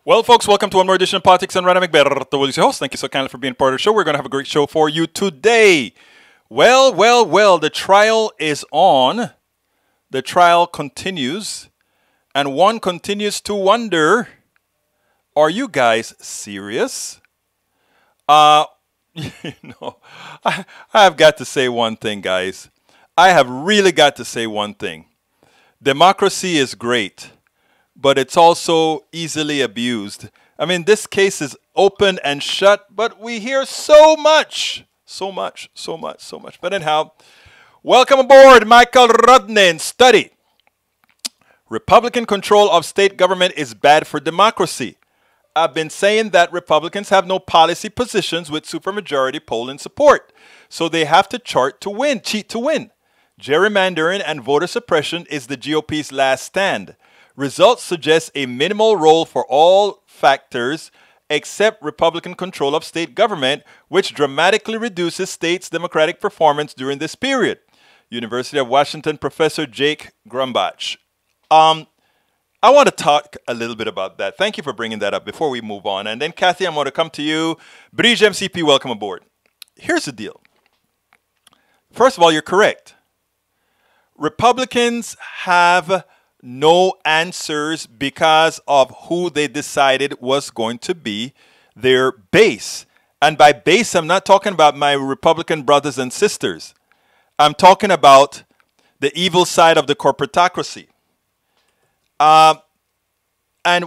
Well, folks, welcome to one more edition of Politics and Random. Berto Willis, your host. Thank you so kindly for being part of the show. We're going to have a great show for you today. Well, the trial is on. The trial continues. And one continues to wonder, are you guys serious? I have got to say one thing, guys. I have really got to say one thing. Democracy is great, but it's also easily abused. I mean, this case is open and shut, but we hear so much. But anyhow, welcome aboard, Michael Rodnin. Study. Republican control of state government is bad for democracy. I've been saying that Republicans have no policy positions with supermajority polling support, so they have to cheat to win. Gerrymandering and voter suppression is the GOP's last stand. Results suggest a minimal role for all factors except Republican control of state government, which dramatically reduces states' democratic performance during this period. University of Washington professor Jake Grumbach. I want to talk a little bit about that. Thank you for bringing that up before we move on. And then, Kathy, I'm going to come to you. Bridge MCP, welcome aboard. Here's the deal. First of all, you're correct. Republicans have no answers because of who they decided was going to be their base. And by base, I'm not talking about my Republican brothers and sisters. I'm talking about the evil side of the corporatocracy. And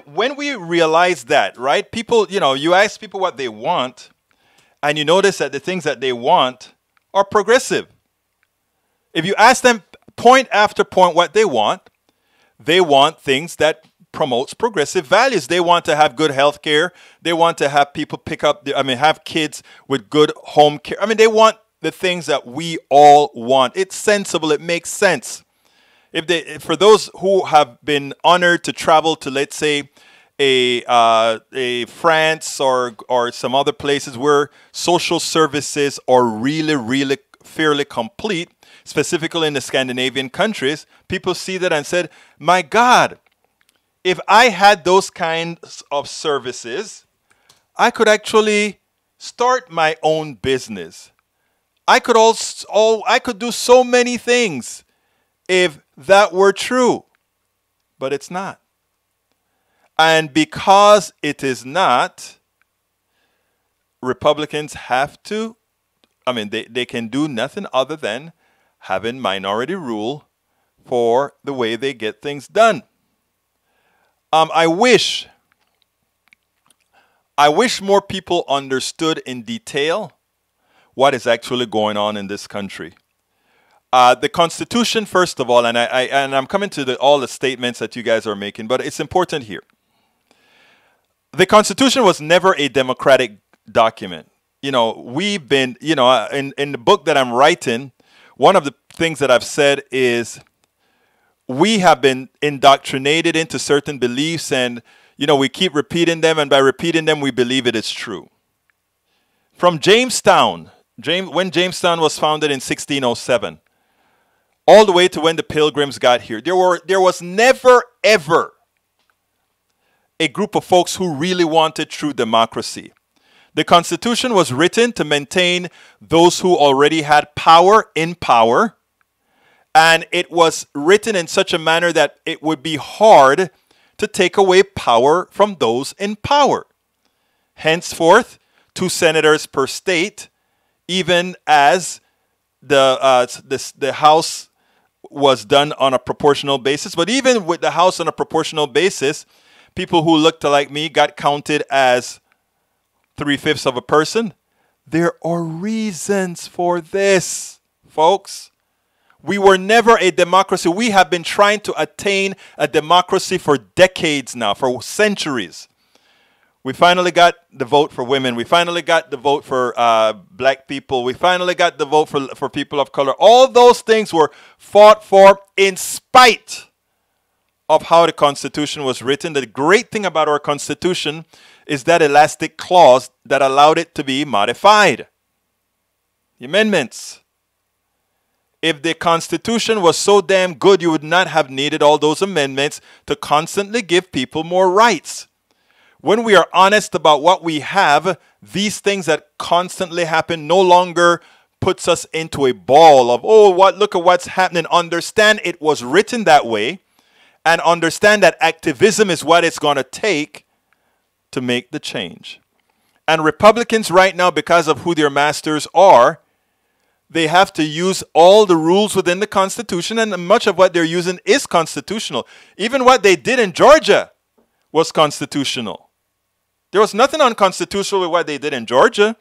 when we realize that, right, people, you ask people what they want, and you notice that the things that they want are progressive. If you ask them point after point what they want things that promotes progressive values. They want to have good health care. They want to have people have kids with good home care. They want the things that we all want. It's sensible. It makes sense. For those who have been honored to travel to, let's say, a France or some other places where social services are really fairly complete, specifically in the Scandinavian countries, people see that and said, my God, if I had those kinds of services, I could actually start my own business. I could do so many things if that were true, but it's not. And because it is not, Republicans have to, they can do nothing other than having minority rule for the way they get things done. I wish more people understood in detail what is actually going on in this country. The Constitution, first of all, and I'm coming to all the statements that you guys are making, but it's important here. The Constitution was never a democratic document. We've been, in the book that I'm writing, one of the things that I've said is we have been indoctrinated into certain beliefs and, we keep repeating them, and by repeating them, we believe it is true. From Jamestown, when Jamestown was founded in 1607, all the way to when the Pilgrims got here, there was never, ever a group of folks who really wanted true democracy. The Constitution was written to maintain those who already had power in power, and it was written in such a manner that it would be hard to take away power from those in power. Henceforth, 2 senators per state, even as the House was done on a proportional basis. But even with the House on a proportional basis, people who looked like me got counted as 3/5 of a person. There are reasons for this, folks. We were never a democracy. We have been trying to attain a democracy for decades now, for centuries. We finally got the vote for women. We finally got the vote for black people. We finally got the vote for people of color. All those things were fought for in spite of how the Constitution was written. The great thing about our Constitution is that elastic clause that allowed it to be modified. The amendments. If the Constitution was so damn good, you would not have needed all those amendments to constantly give people more rights. when we are honest about what we have, these things that constantly happen no longer puts us into a ball of, oh, look at what's happening. Understand it was written that way, and understand that activism is what it's going to take to make the change. And Republicans right now, because of who their masters are, they have to use all the rules within the Constitution, and much of what they're using is constitutional. Even what they did in Georgia was constitutional. There was nothing unconstitutional with what they did in Georgia,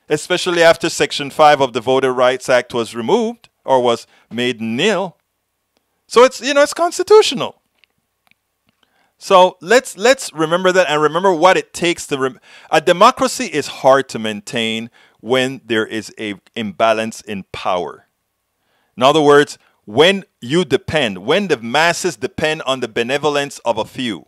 especially after Section 5 of the Voter Rights Act was removed or was made nil. So it's constitutional. So let's remember that, and remember what it takes to a democracy is hard to maintain when there is a imbalance in power. In other words, when the masses depend on the benevolence of a few,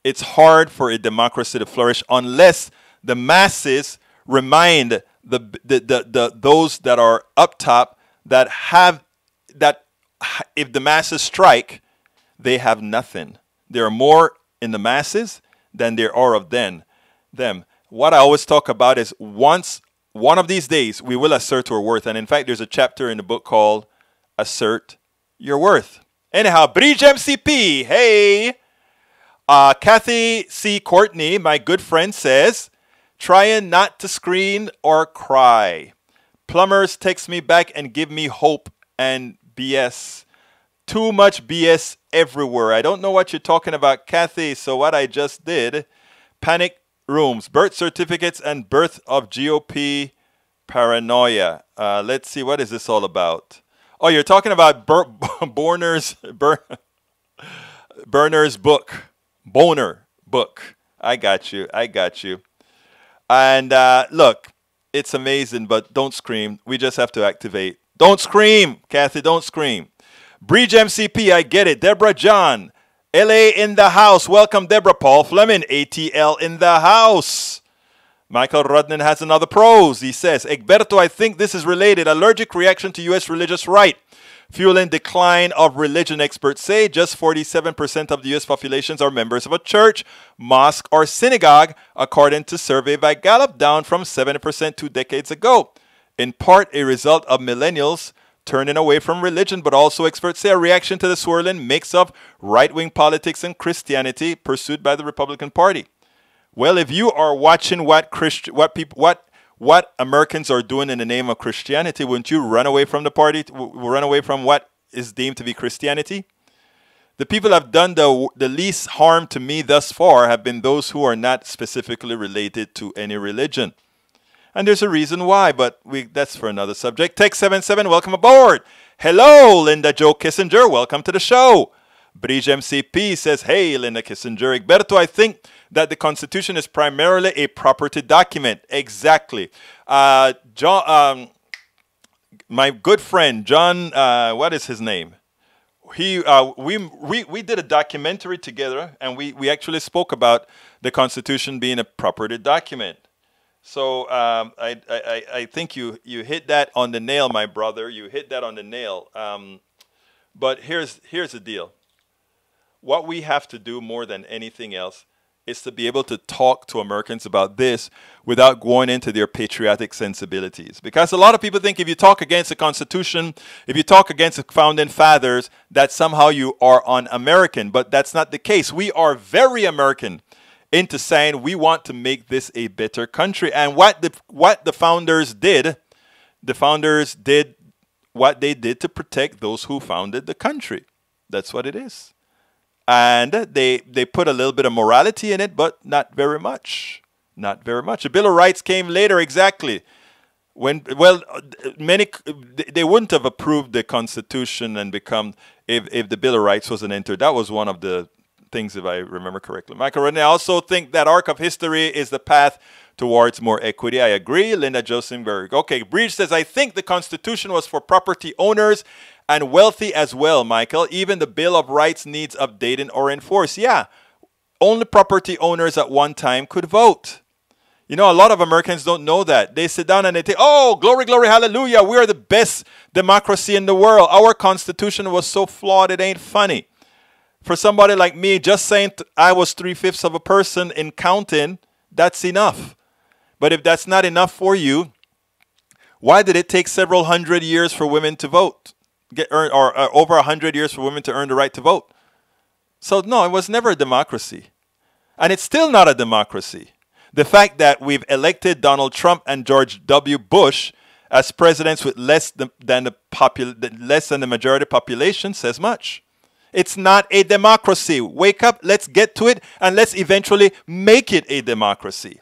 it's hard for a democracy to flourish unless the masses remind those that are up top that if the masses strike, they have nothing. There are more in the masses than there are of them. What I always talk about is one of these days we will assert our worth. And in fact, there's a chapter in the book called Assert Your Worth. Anyhow, Bridge MCP, hey! Kathy C. Courtney, my good friend, says, trying not to scream or cry. Plumbers text me back and give me hope and BS. Too much BS everywhere. I don't know what you're talking about, Kathy. So what I just did, panic rooms, birth certificates, and birth of GOP paranoia. Let's see, what is this all about? Oh, you're talking about Boner's book. Boner book. I got you. And look, it's amazing, but don't scream. We just have to activate. Don't scream, Kathy, don't scream. Bridge MCP, I get it. Deborah John, LA in the house. Welcome, Deborah. Paul Fleming, ATL in the house. Michael Rudnan has another prose. He says, Egberto, I think this is related. Allergic reaction to U.S. religious right. Fueling decline of religion, experts say. Just 47% of the U.S. populations are members of a church, mosque, or synagogue, according to survey by Gallup, down from 70% 2 decades ago. In part, a result of millennials turning away from religion, but also experts say a reaction to the swirling mix of right-wing politics and Christianity pursued by the Republican Party. Well, if you are watching what Americans are doing in the name of Christianity, wouldn't you run away from the party, run away from what is deemed to be Christianity? The people who have done the least harm to me thus far have been those who are not specifically related to any religion. And there's a reason why, but that's for another subject. Tech 77, welcome aboard. Hello, Linda Jo Kissinger. Welcome to the show. Bridge MCP says, hey, Linda Kissinger. Egberto, I think that the Constitution is primarily a property document. Exactly. John, my good friend, John, what is his name? We did a documentary together, and we actually spoke about the Constitution being a property document. So I think you hit that on the nail, my brother. You hit that on the nail. But here's the deal. What we have to do more than anything else is to be able to talk to Americans about this without going into their patriotic sensibilities. Because a lot of people think if you talk against the Constitution, if you talk against the Founding Fathers, that somehow you are un-American. But that's not the case. We are very American into saying we want to make this a better country. And what the founders did what they did to protect those who founded the country. That's what it is. And they put a little bit of morality in it, but not very much. Not very much. The Bill of Rights came later, exactly. Many they wouldn't have approved the Constitution and become if the Bill of Rights wasn't entered. That was one of the things, if I remember correctly. Michael Renee, I also think that arc of history is the path towards more equity. I agree. Linda Josenberg. Okay, Breach says, I think the Constitution was for property owners and wealthy as well, Michael. Even the Bill of Rights needs updating or enforced. Yeah, only property owners at one time could vote. You know, a lot of Americans don't know that. They sit down and they think, oh, glory, glory, hallelujah. We are the best democracy in the world. Our Constitution was so flawed, it ain't funny. For somebody like me, just saying I was 3/5 of a person in counting, that's enough. But if that's not enough for you, why did it take several hundred years for women to vote? Or over 100 years for women to earn the right to vote? So no, it was never a democracy. And it's still not a democracy. The fact that we've elected Donald Trump and George W. Bush as presidents with less than the majority population says much. It's not a democracy. Wake up, let's get to it, and let's eventually make it a democracy.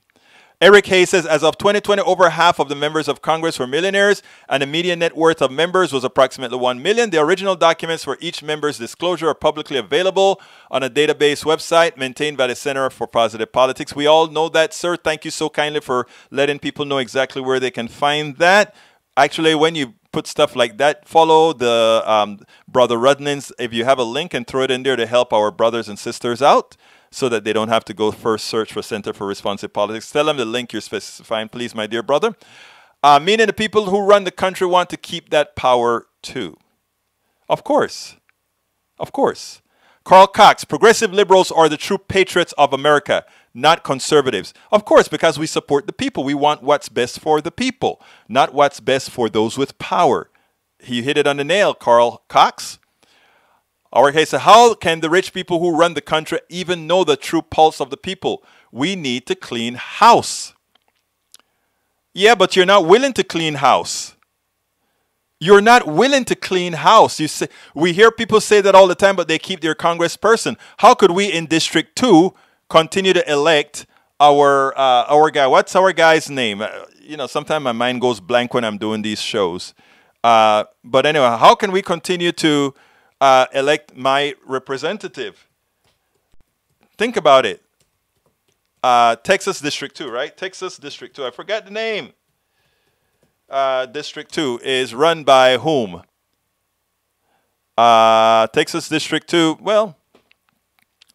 Eric Hayes says, as of 2020, over half of the members of Congress were millionaires, and the median net worth of members was approximately $1 million. The original documents for each member's disclosure are publicly available on a database website maintained by the Center for Positive Politics. We all know that, sir. Thank you so kindly for letting people know exactly where they can find that. Actually, when you put stuff like that, follow the Brother Rudnins. If you have a link, and throw it in there to help our brothers and sisters out, so that they don't have to go first search for Center for Responsive Politics. Tell them the link you're specifying, please, my dear brother. Meaning the people who run the country want to keep that power too. Of course. Of course. Carl Cox, progressive liberals are the true patriots of America, not conservatives. Of course, because we support the people. We want what's best for the people, not what's best for those with power. You hit it on the nail, Carl Cox. Our case, how can the rich people who run the country even know the true pulse of the people? We need to clean house. Yeah, but you're not willing to clean house. You're not willing to clean house. You say, we hear people say that all the time, but they keep their congressperson. How could we in District 2 continue to elect our guy? What's our guy's name? Sometimes my mind goes blank when I'm doing these shows. But anyway, how can we continue to elect my representative? Think about it. Texas District 2, right? Texas District 2. I forgot the name. District 2 is run by whom? Texas District 2. Well,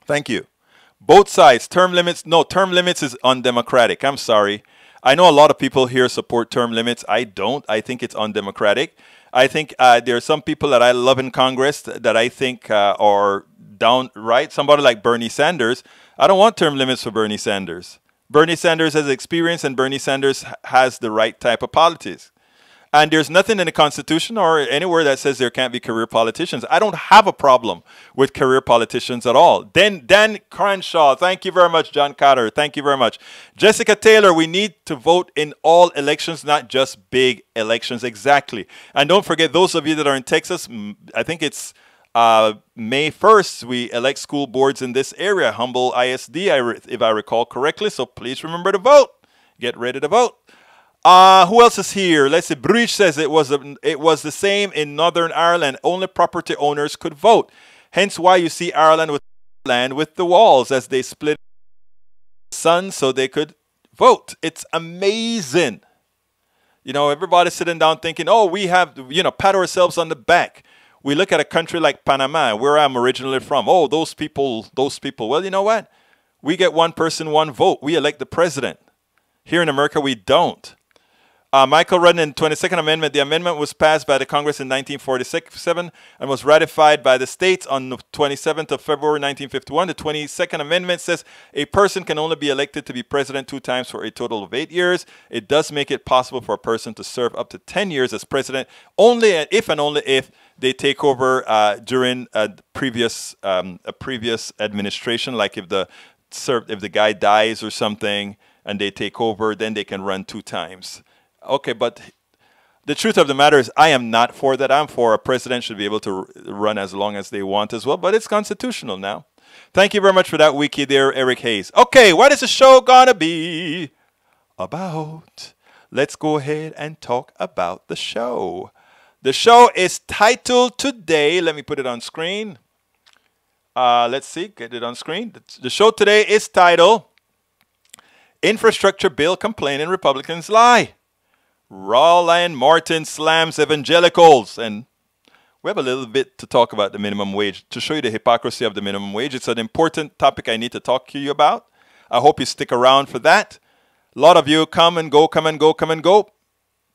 thank you. Both sides. Term limits. No, term limits is undemocratic. I'm sorry. I know a lot of people here support term limits. I don't. I think it's undemocratic. I think there are some people that I love in Congress that I think are downright. Somebody like Bernie Sanders. I don't want term limits for Bernie Sanders. Bernie Sanders has experience, and Bernie Sanders has the right type of politics. And there's nothing in the Constitution or anywhere that says there can't be career politicians. I don't have a problem with career politicians at all. Then Dan Crenshaw, thank you very much. John Carter, thank you very much. Jessica Taylor, we need to vote in all elections, not just big elections. Exactly. And don't forget, those of you that are in Texas, I think it's May 1st, we elect school boards in this area, Humble ISD, if I recall correctly. So please remember to vote. Get ready to vote. Who else is here? Let's see. Breach says it was the same in Northern Ireland. Only property owners could vote. Hence why you see Ireland with land with the walls, as they split sons so they could vote. It's amazing. Everybody's sitting down thinking, oh, we have, pat ourselves on the back. We look at a country like Panama, where I'm originally from. Oh, those people. Well, you know what? We get one person, one vote. We elect the president. Here in America, we don't. Michael Rudden, 22nd Amendment. The amendment was passed by the Congress in 1947 and was ratified by the states on the 27th of February 1951. The 22nd Amendment says a person can only be elected to be president 2 times for a total of 8 years. It does make it possible for a person to serve up to 10 years as president, only if and only if they take over during a previous administration, like if the guy dies or something and they take over, then they can run 2 times. Okay, but the truth of the matter is I am not for that. I'm for a president should be able to run as long as they want as well, but it's constitutional now. Thank you very much for that wiki there, Eric Hayes. Okay, what is the show gonna be about? Let's go ahead and talk about the show. The show is titled today, let me put it on screen. Let's see, get it on screen. The show today is titled Infrastructure Bill Complaining Republicans Lie. Roland Martin slams evangelicals. And we have a little bit to talk about the minimum wage, to show you the hypocrisy of the minimum wage. It's an important topic I need to talk to you about. I hope you stick around for that. A lot of you come and go, come and go, come and go.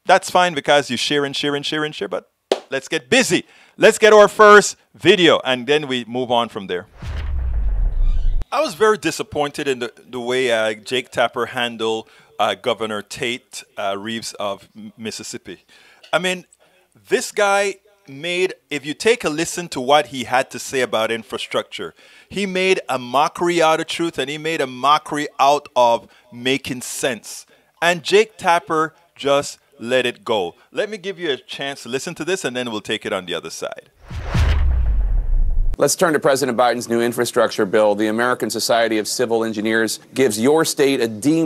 That's fine because you share and share and share and share, but let's get busy. Let's get our first video, and then we move on from there. I was very disappointed in the way Jake Tapper handled Governor Tate Reeves of Mississippi. I mean, this guy made, if you take a listen to what he had to say about infrastructure, he made a mockery out of truth, and he made a mockery out of making sense. And Jake Tapper just let it go. Let me give you a chance to listen to this, and then we'll take it on the other side. Let's turn to President Biden's new infrastructure bill. The American Society of Civil Engineers gives your state a D-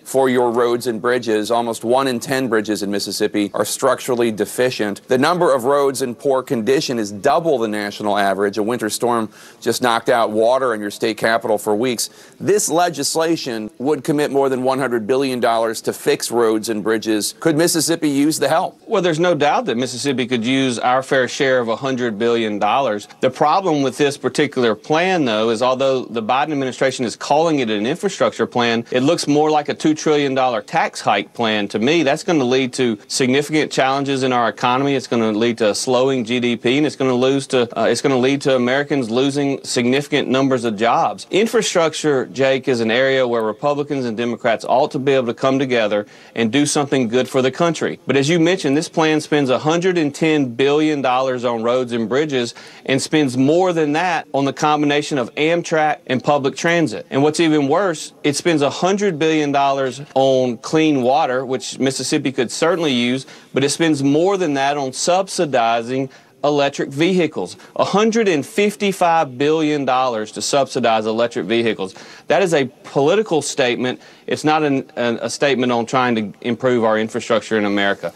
for your roads and bridges. Almost 1 in 10 bridges in Mississippi are structurally deficient. The number of roads in poor condition is double the national average. A winter storm just knocked out water in your state capital for weeks. This legislation would commit more than $100 billion to fix roads and bridges. Could Mississippi use the help? Well, there's no doubt that Mississippi could use our fair share of $100 billion. The problem with this particular plan, though, is although the Biden administration is calling it an infrastructure plan, it looks more like a $2 trillion tax hike plan to me. That's going to lead to significant challenges in our economy. It's going to lead to a slowing GDP, and it's going to lead to Americans losing significant numbers of jobs. Infrastructure, Jake, is an area where Republicans and Democrats ought to be able to come together and do something good for the country. But as you mentioned, this plan spends $110 billion on roads and bridges and spends more than that on the combination of Amtrak and public transit. And what's even worse, it spends $100 billion on clean water, which Mississippi could certainly use, but it spends more than that on subsidizing electric vehicles. $155 billion to subsidize electric vehicles. That is a political statement. It's not a statement on trying to improve our infrastructure in America.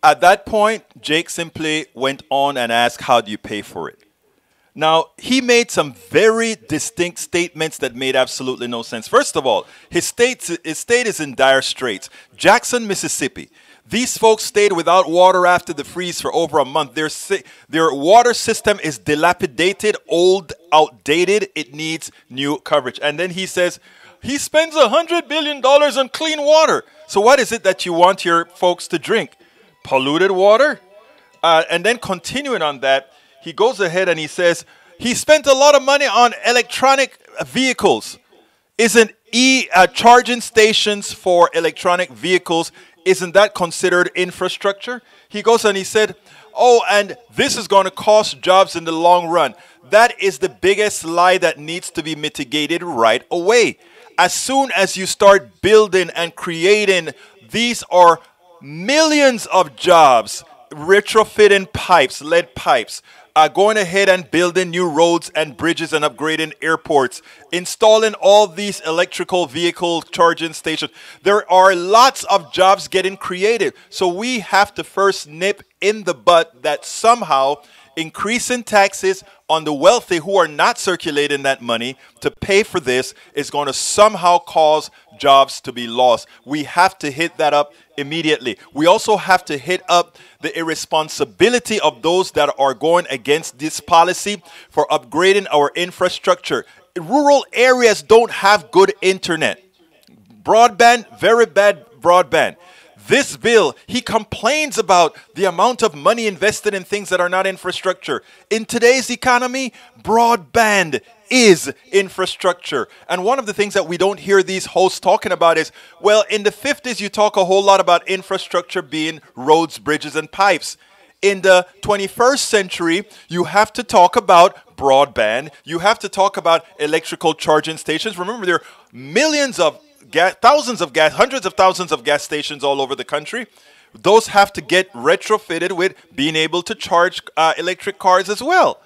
At that point, Jake simply went on and asked, how do you pay for it? Now, he made some very distinct statements that made absolutely no sense. First of all, his state is in dire straits. Jackson, Mississippi. These folks stayed without water after the freeze for over a month. Their water system is dilapidated, old, outdated. It needs new coverage. And then he says, he spends $100 billion on clean water. So what is it that you want your folks to drink? Polluted water? And then continuing on that, he goes ahead and he says, he spent a lot of money on electronic vehicles. Isn't charging stations for electronic vehicles, isn't that considered infrastructure? He goes and he said, oh, and this is going to cost jobs in the long run. That is the biggest lie that needs to be mitigated right away. As soon as you start building and creating, these are millions of jobs, retrofitting pipes, lead pipes, going ahead and building new roads and bridges and upgrading airports, installing all these electrical vehicle charging stations. There are lots of jobs getting created. So we have to first nip in the bud that somehow increasing taxes on the wealthy who are not circulating that money to pay for this is going to somehow cause jobs to be lost. We have to hit that up immediately. We also have to hit up the irresponsibility of those that are going against this policy for upgrading our infrastructure. Rural areas don't have good internet. Broadband, very bad broadband. This bill, he complains about the amount of money invested in things that are not infrastructure. In today's economy, broadband is infrastructure. And one of the things that we don't hear these hosts talking about is, well, in the 50s, you talk a whole lot about infrastructure being roads, bridges, and pipes. In the 21st century, you have to talk about broadband. You have to talk about electrical charging stations. Remember, there are millions of thousands of gas, hundreds of thousands of gas stations all over the country. Those have to get retrofitted with being able to charge electric cars as well.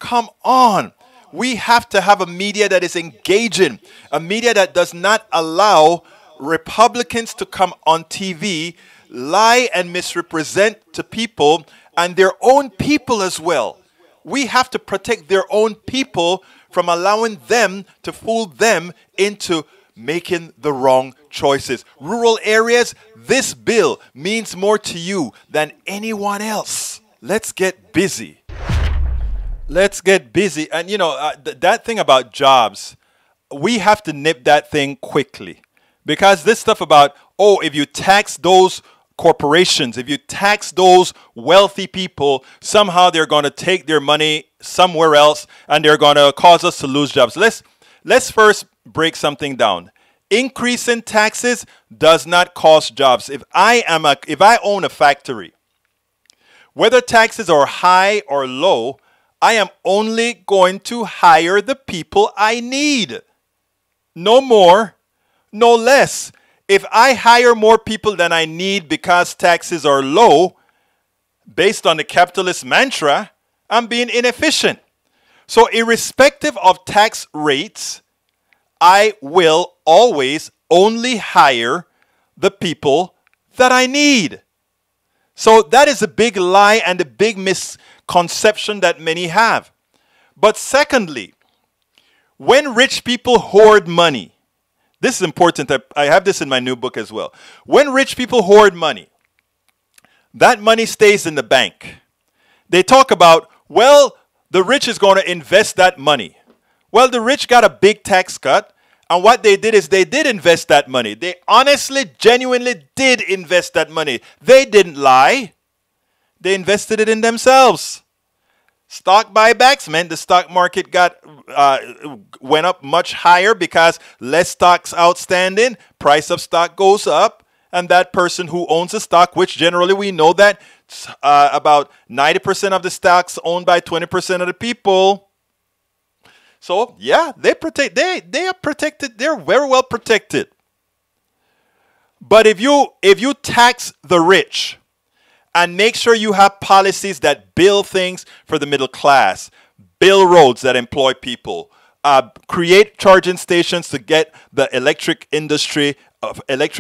Come on. We have to have a media that is engaging, a media that does not allow Republicans to come on TV, lie and misrepresent to people and their own people as well. We have to protect their own people from allowing them to fool them into making the wrong choices. Rural areas, this bill means more to you than anyone else. Let's get busy. Let's get busy. And you know, that thing about jobs, we have to nip that thing quickly. Because this stuff about, oh, if you tax those corporations, if you tax those wealthy people, somehow they're going to take their money somewhere else and they're going to cause us to lose jobs. Let's first break something down. Increase in taxes does not cost jobs. If I own a factory, whether taxes are high or low, I am only going to hire the people I need. No more, no less. If I hire more people than I need because taxes are low, based on the capitalist mantra, I'm being inefficient. So irrespective of tax rates, I will always only hire the people that I need. So that is a big lie and a big misconception that many have. But secondly, when rich people hoard money, this is important. I have this in my new book as well. When rich people hoard money, that money stays in the bank. They talk about, well, the rich is going to invest that money. Well, the rich got a big tax cut. And what they did is they did invest that money. They honestly, genuinely did invest that money. They didn't lie. They invested it in themselves. Stock buybacks meant the stock market went up much higher because less stocks outstanding. Price of stock goes up. And that person who owns the stock, which generally we know that about 90% of the stocks owned by 20% of the people. So yeah, they are protected. They're very well protected. But if you tax the rich and make sure you have policies that build things for the middle class, build roads that employ people, create charging stations to get the electric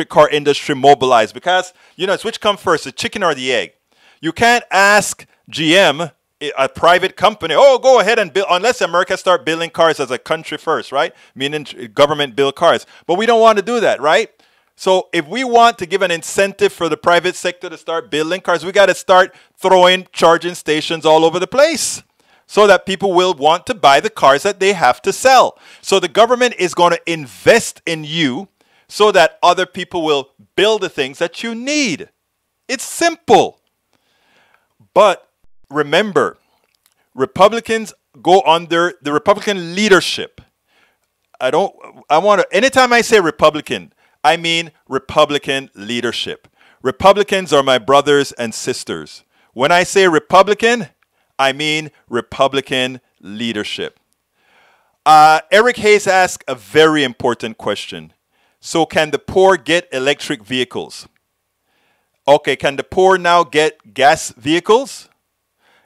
car industry mobilized, because it's which comes first, the chicken or the egg. You can't ask GM, a private company, oh, go ahead and build, unless America start building cars as a country first, right? Meaning government build cars. But we don't want to do that, right? So if we want to give an incentive for the private sector to start building cars, we got to start throwing charging stations all over the place so that people will want to buy the cars that they have to sell. So the government is going to invest in you so that other people will build the things that you need. It's simple. But remember, Republicans go under the Republican leadership. Anytime I say Republican, I mean Republican leadership. Republicans are my brothers and sisters. When I say Republican, I mean Republican leadership. Eric Hayes asked a very important question. So can the poor get electric vehicles? Okay, can the poor now get gas vehicles?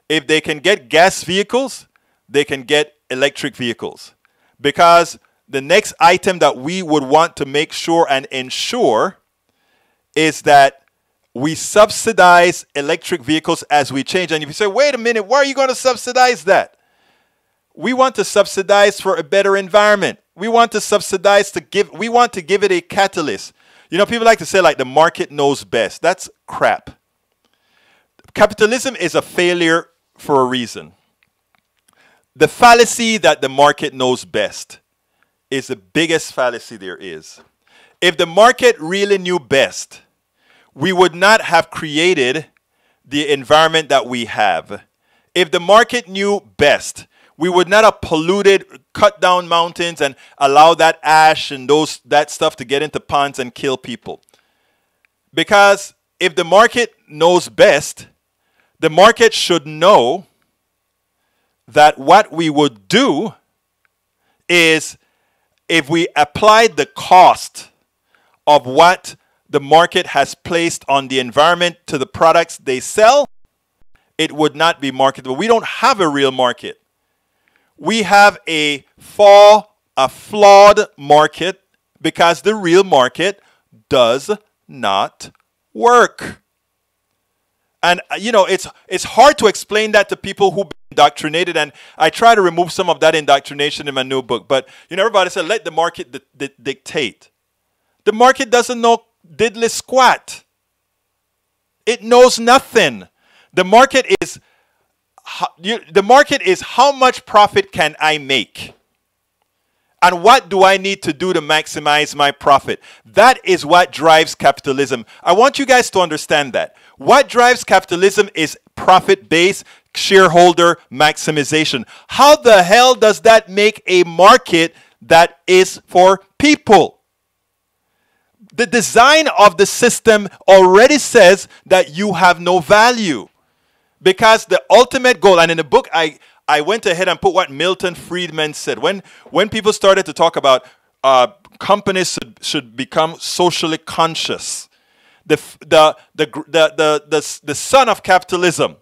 If they can get gas vehicles, they can get electric vehicles. Because the next item that we would want to make sure and ensure is that we subsidize electric vehicles as we change. And if you say, wait a minute, why are you going to subsidize that? We want to subsidize for a better environment. We want to subsidize we want to give it a catalyst. People like to say like the market knows best. That's crap. Capitalism is a failure for a reason. The fallacy that the market knows best is the biggest fallacy there is. If the market really knew best, we would not have created the environment that we have. If the market knew best, we would not have polluted, cut down mountains and allow that ash and that stuff to get into ponds and kill people. Because if the market knows best, the market should know that what we would do is, if we applied the cost of what the market has placed on the environment to the products they sell, it would not be marketable. We don't have a real market. We have a flawed market because the real market does not work. And, it's hard to explain that to people who've been indoctrinated, and I try to remove some of that indoctrination in my new book. But, everybody said, let the market dictate. The market doesn't know diddly squat. It knows nothing. The market is how much profit can I make? And what do I need to do to maximize my profit? That is what drives capitalism. I want you guys to understand that. What drives capitalism is profit-based shareholder maximization. How the hell does that make a market that is for people? The design of the system already says that you have no value. Because the ultimate goal, and in the book I went ahead and put what Milton Friedman said. When people started to talk about companies should become socially conscious, the son of capitalism,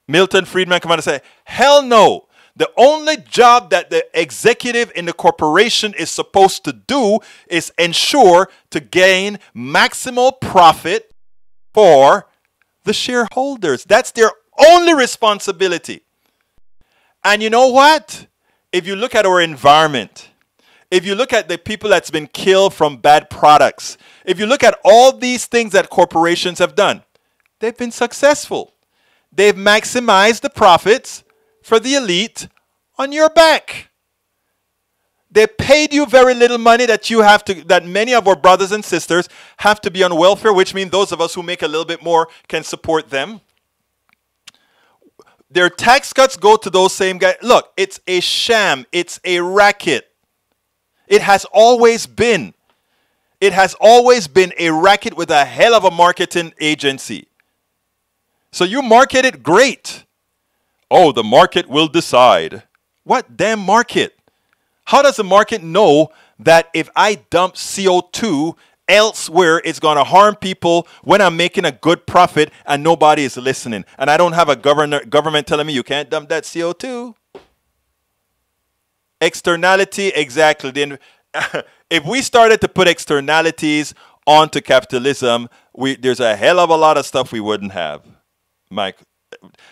Milton Friedman, come out and say, hell no. The only job that the executive in the corporation is supposed to do is ensure to gain maximal profit for the shareholders. That's their only responsibility. And you know what? If you look at our environment, if you look at the people that's been killed from bad products, if you look at all these things that corporations have done, they've been successful. They've maximized the profits for the elite on your back. They paid you very little money that many of our brothers and sisters have to be on welfare, which means those of us who make a little bit more can support them. Their tax cuts go to those same guys. Look, it's a sham. It's a racket. It has always been. It has always been a racket with a hell of a marketing agency. So you market it great. Oh, the market will decide. What damn market? How does the market know that if I dump CO2 elsewhere, it's going to harm people when I'm making a good profit and nobody is listening? And I don't have a government telling me you can't dump that CO2. Externality, exactly. Then, if we started to put externalities onto capitalism, there's a hell of a lot of stuff we wouldn't have, Mike.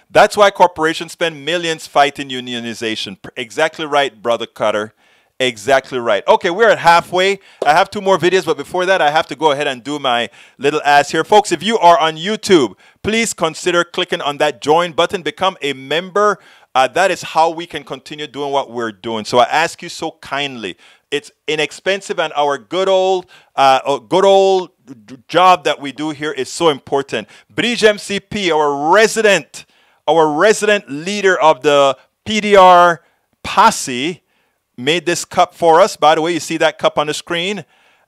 That's why corporations spend millions fighting unionization. Exactly right, Brother Cutter. Exactly right. Okay, we're at halfway. I have 2 more videos, but before that, I have to go ahead and do my little ass here. Folks, if you are on YouTube, please consider clicking on that join button. Become a member. That is how we can continue doing what we're doing. So I ask you so kindly. It's inexpensive, and our good old job that we do here is so important. Bridge MCP, our resident leader of the PDR posse, made this cup for us. By the way, you see that cup on the screen,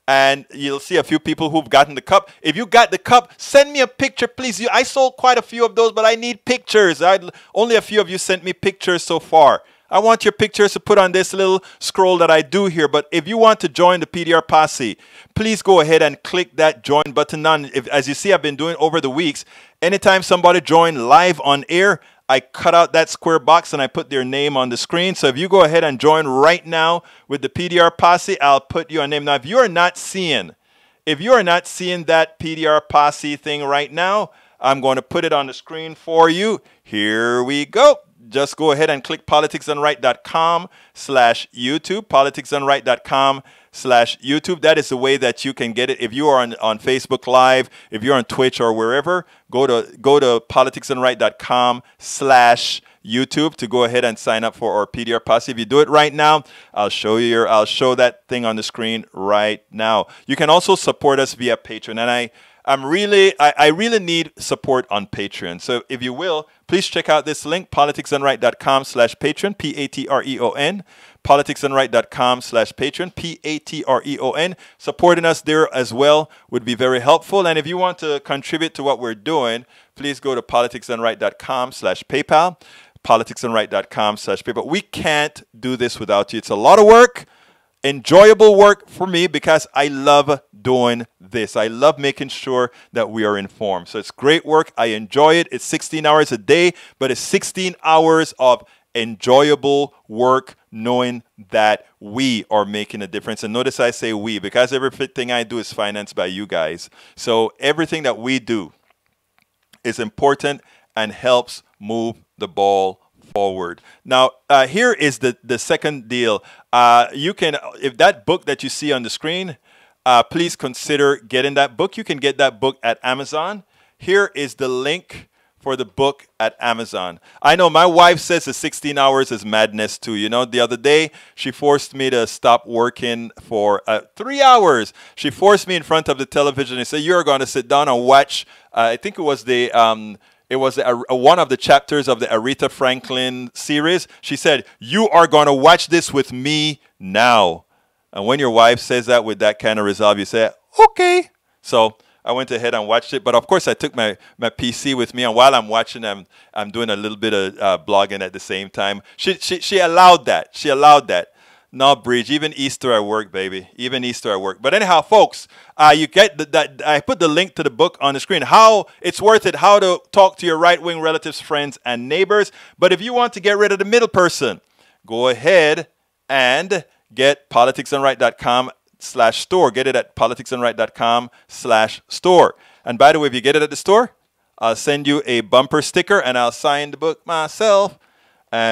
and you'll see a few people who've gotten the cup. If you got the cup, send me a picture, please. I sold quite a few of those, but I need pictures. Only a few of you sent me pictures so far. I want your pictures to put on this little scroll that I do here. But if you want to join the PDR posse, please go ahead and click that join button. As you see, I've been doing over the weeks. Anytime somebody joins live on air, I cut out that square box and I put their name on the screen. So if you go ahead and join right now with the PDR posse, I'll put your name. Now, if you are not seeing that PDR posse thing right now, I'm going to put it on the screen for you. Here we go. Just go ahead and click politicsdoneright.com/YouTube, politicsdoneright.com/YouTube. That is the way that you can get it. If you are on Facebook Live, if you're on Twitch or wherever, go to politicsdoneright.com/YouTube to go ahead and sign up for our PDR posse. If you do it right now, I'll show that thing on the screen right now. You can also support us via Patreon, and I really need support on Patreon. So if you will, please check out this link, politicsdoneright.com/Patreon, Patreon, politicsdoneright.com/Patreon, Patreon. Supporting us there as well would be very helpful. And if you want to contribute to what we're doing, please go to politicsdoneright.com/PayPal, politicsdoneright.com/PayPal. We can't do this without you. It's a lot of work. Enjoyable work for me because I love doing this. I love making sure that we are informed. So it's great work. I enjoy it. It's 16 hours a day, but it's 16 hours of enjoyable work knowing that we are making a difference. And notice I say we because everything I do is financed by you guys. So everything that we do is important and helps move the ball forward. Now, here is the second deal. You can, if that book that you see on the screen, please consider getting that book. You can get that book at Amazon. Here is the link for the book at Amazon. I know my wife says the 16 hours is madness too. You know, the other day she forced me to stop working for 3 hours. She forced me in front of the television and said, "You're going to sit down and watch." I think it was one of the chapters of the Aretha Franklin series. She said, "You are going to watch this with me now." And when your wife says that with that kind of resolve, you say, "Okay." So I went ahead and watched it, but of course I took my PC with me, and while I'm watching, I'm doing a little bit of blogging at the same time. She allowed that. She allowed that. No, Bridge, even Easter at work, baby. Even Easter at work. But anyhow, folks, you get that. I put the link to the book on the screen. How it's worth it. How to talk to your right-wing relatives, friends, and neighbors. But if you want to get rid of the middle person, go ahead and get politicsandright.com/store. Get it at politicsandright.com/store. And by the way, if you get it at the store, I'll send you a bumper sticker and I'll sign the book myself.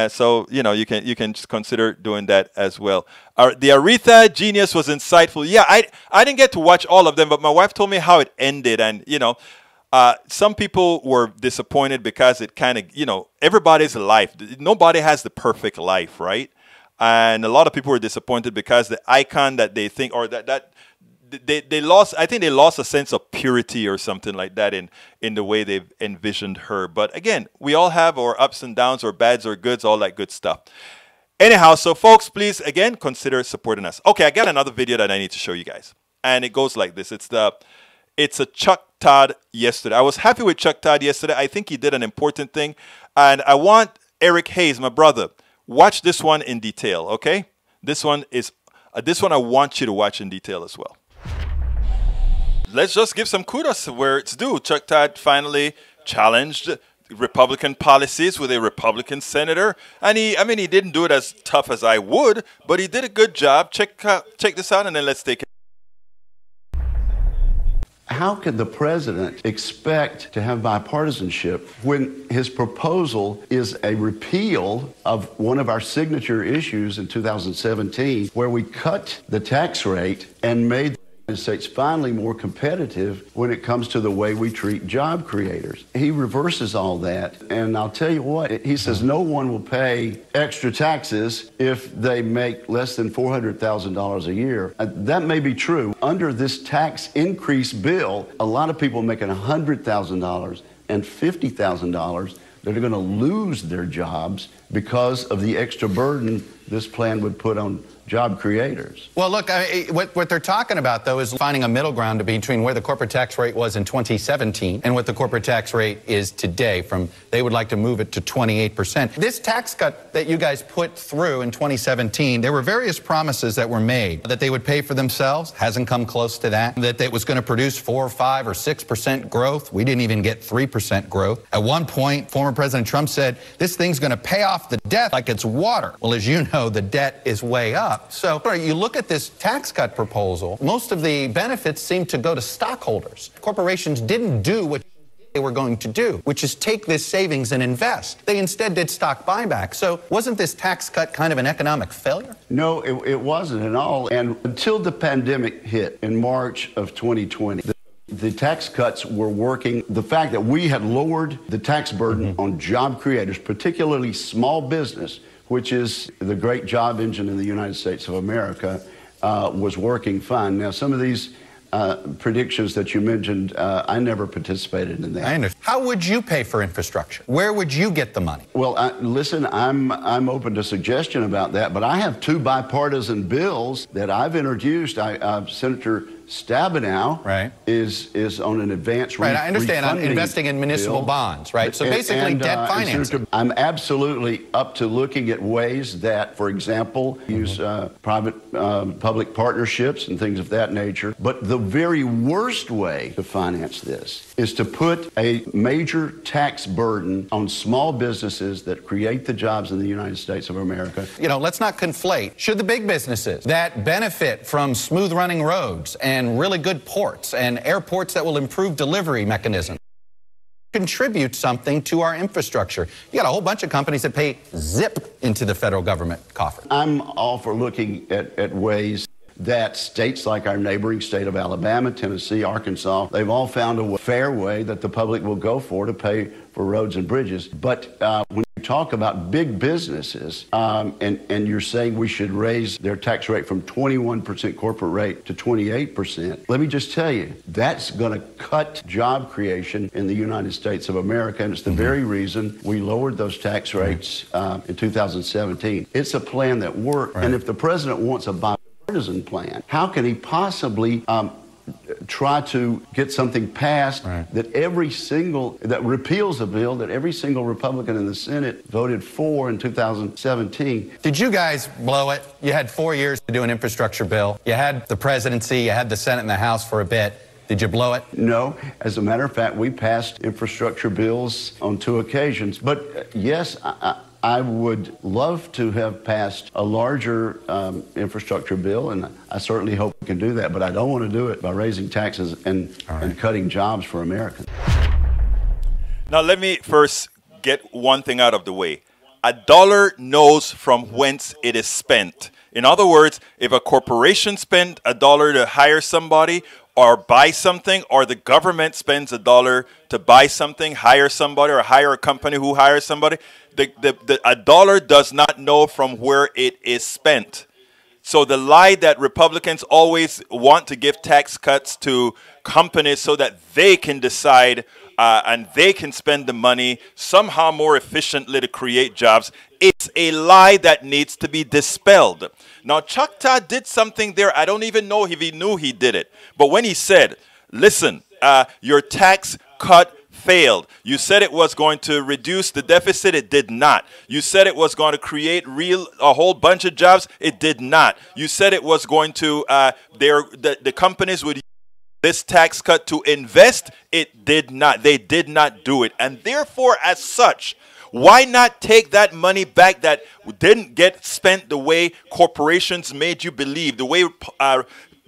So, you know, you can just consider doing that as well. The Aretha Genius was insightful. Yeah, I didn't get to watch all of them, but my wife told me how it ended. And, you know, some people were disappointed because it kind of, you know, everybody's life. Nobody has the perfect life, right? And a lot of people were disappointed because the icon that they think, or that they lost, I think they lost a sense of purity or something like that in the way they've envisioned her. But again, we all have our ups and downs, or bads or goods, all that good stuff. Anyhow, so folks, please, again, consider supporting us. Okay, I got another video that I need to show you guys. And it goes like this. It's a Chuck Todd yesterday. I was happy with Chuck Todd yesterday. I think he did an important thing. And I want Eric Hayes, my brother, watch this one in detail, okay? This one I want you to watch in detail as well. Let's just give some kudos to where it's due. Chuck Todd finally challenged Republican policies with a Republican senator. And he didn't do it as tough as I would, but he did a good job. Check this out, and then let's take it. How could the president expect to have bipartisanship when his proposal is a repeal of one of our signature issues in 2017, where we cut the tax rate and made the United States finally more competitive when it comes to the way we treat job creators? He reverses all that, and I'll tell you what, he says no one will pay extra taxes if they make less than $400,000 a year. That may be true. Under this tax increase bill, a lot of people making $100,000 and $50,000 that are going to lose their jobs because of the extra burden this plan would put on job creators. Well, look, what they're talking about, though, is finding a middle ground between where the corporate tax rate was in 2017 and what the corporate tax rate is today. They would like to move it to 28%. This tax cut that you guys put through in 2017, there were various promises that were made that they would pay for themselves. Hasn't come close to that. That it was going to produce 4 or 5 or 6% growth. We didn't even get 3% growth. At one point, former President Trump said, this thing's going to pay off the debt like it's water. Well, as you know, the debt is way up. So you look at this tax cut proposal, most of the benefits seem to go to stockholders. Corporations didn't do what they were going to do, which is take this savings and invest. They instead did stock buyback. So wasn't this tax cut kind of an economic failure? No, it wasn't at all. And until the pandemic hit in March of 2020, the tax cuts were working. The fact that we had lowered the tax burden on job creators, particularly small business, which is the great job engine in the United States of America, was working fine. Now, some of these predictions that you mentioned, I never participated in that. I understand. How would you pay for infrastructure? Where would you get the money? Well, listen, I'm open to suggestion about that, but I have 2 bipartisan bills that I've introduced. Senator Stabenow is on an advanced I understand. On investing in municipal bonds, right? So basically debt financing. I'm absolutely up to looking at ways that, for example, use private-public partnerships and things of that nature. But the very worst way to finance this is to put a major tax burden on small businesses that create the jobs in the United States of America. You know, let's not conflate. Should the big businesses that benefit from smooth running roads and really good ports and airports that will improve delivery mechanisms contribute something to our infrastructure? You got a whole bunch of companies that pay zip into the federal government coffer. I'm all for looking at ways that states like our neighboring state of Alabama, Tennessee, Arkansas, they've all found a fair way that the public will go for to pay for roads and bridges. But when you talk about big businesses, and you're saying we should raise their tax rate from 21% corporate rate to 28%, let me just tell you, that's going to cut job creation in the United States of America, and it's the very reason we lowered those tax rates in 2017. It's a plan that worked, and if the president wants a bipartisan plan, how can he possibly try to get something passed that repeals a bill that every single Republican in the Senate voted for in 2017? Did you guys blow it? You had 4 years to do an infrastructure bill. You had the presidency, you had the Senate and the House for a bit. Did you blow it? No. As a matter of fact, we passed infrastructure bills on 2 occasions. But yes, I would love to have passed a larger infrastructure bill, and I certainly hope we can do that, but I don't want to do it by raising taxes and cutting jobs for Americans. Now, let me first get one thing out of the way. A dollar knows from whence it is spent. In other words, if a corporation spent a dollar to hire somebody or buy something, or the government spends a dollar to buy something, hire somebody, or hire a company who hires somebody, a dollar does not know from where it is spent. So the lie that Republicans always want to give tax cuts to companies so that they can decide and they can spend the money somehow more efficiently to create jobs, it's a lie that needs to be dispelled. Now, Chuck Todd did something there. I don't even know if he knew he did it. But when he said, listen, your tax cut failed. You said it was going to reduce the deficit. It did not. You said it was going to create a whole bunch of jobs. It did not. You said it was going to, the companies would use this tax cut to invest. It did not. They did not do it. And therefore, as such, why not take that money back that didn't get spent the way corporations made you believe, the way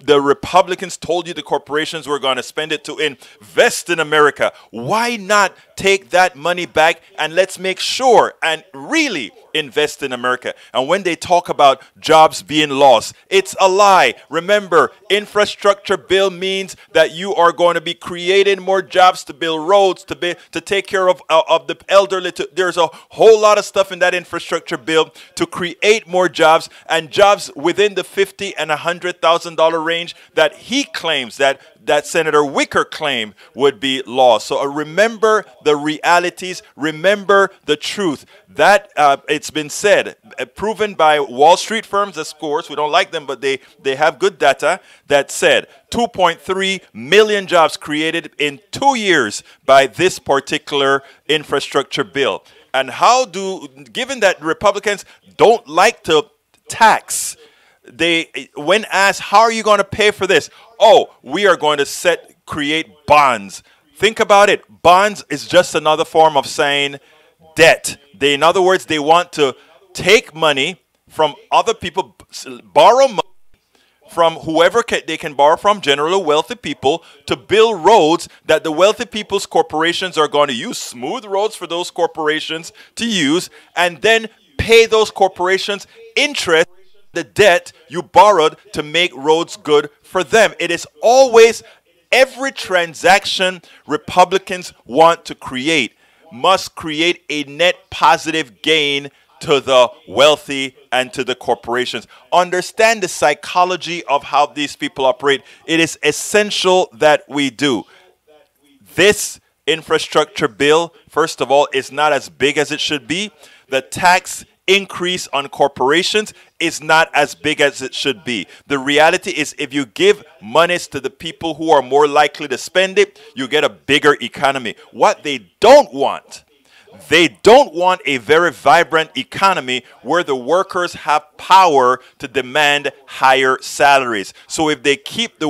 the Republicans told you the corporations were going to spend it to invest in America? Why not take that money back and let's make sure and really invest in America? And when they talk about jobs being lost, it's a lie. Remember, infrastructure bill means that you are going to be creating more jobs to build roads, to take care of the elderly. There's a whole lot of stuff in that infrastructure bill to create more jobs, and jobs within the $50,000 and $100,000 range that he claims, that Senator Wicker claimed would be lost. So remember the realities, remember the truth. That it's been said, proven by Wall Street firms, of course. We don't like them, but they have good data that said 2.3 million jobs created in 2 years by this particular infrastructure bill. And given that Republicans don't like to tax, when asked, how are you going to pay for this? Oh, we are going to create bonds. Think about it. Bonds is just another form of saying debt. In other words, they want to take money from other people, borrow money from whoever they can borrow from, generally wealthy people, to build roads that the wealthy people's corporations are going to use, smooth roads for those corporations to use, and then pay those corporations interest the debt you borrowed to make roads good for them. It is always every transaction Republicans want to create must create a net positive gain to the wealthy and to the corporations. Understand the psychology of how these people operate. It is essential that we do. This infrastructure bill, first of all, is not as big as it should be. The tax increase on corporations is not as big as it should be. The reality is, if you give monies to the people who are more likely to spend it, you get a bigger economy. What they don't want a very vibrant economy where the workers have power to demand higher salaries. So if they keep the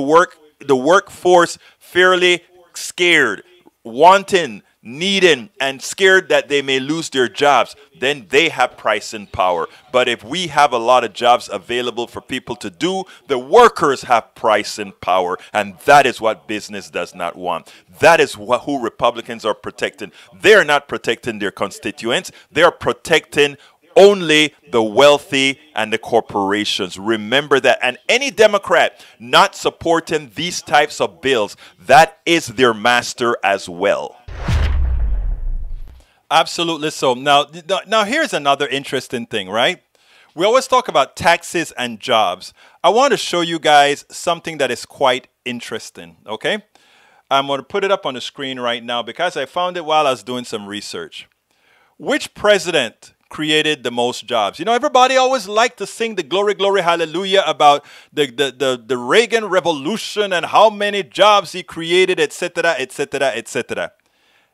workforce fairly scared, wanting, needing, and scared that they may lose their jobs, then they have pricing power. But if we have a lot of jobs available for people to do, the workers have pricing power, and that is what business does not want. That is who Republicans are protecting. They're not protecting their constituents. They're protecting only the wealthy and the corporations. Remember that. And any Democrat not supporting these types of bills, that is their master as well. Absolutely so. Now here's another interesting thing, right? We always talk about taxes and jobs. I want to show you guys something that is quite interesting, okay? I'm going to put it up on the screen right now because I found it while I was doing some research. Which president created the most jobs? You know, everybody always liked to sing the glory, glory, hallelujah about the Reagan Revolution and how many jobs he created, etc., etc., etc.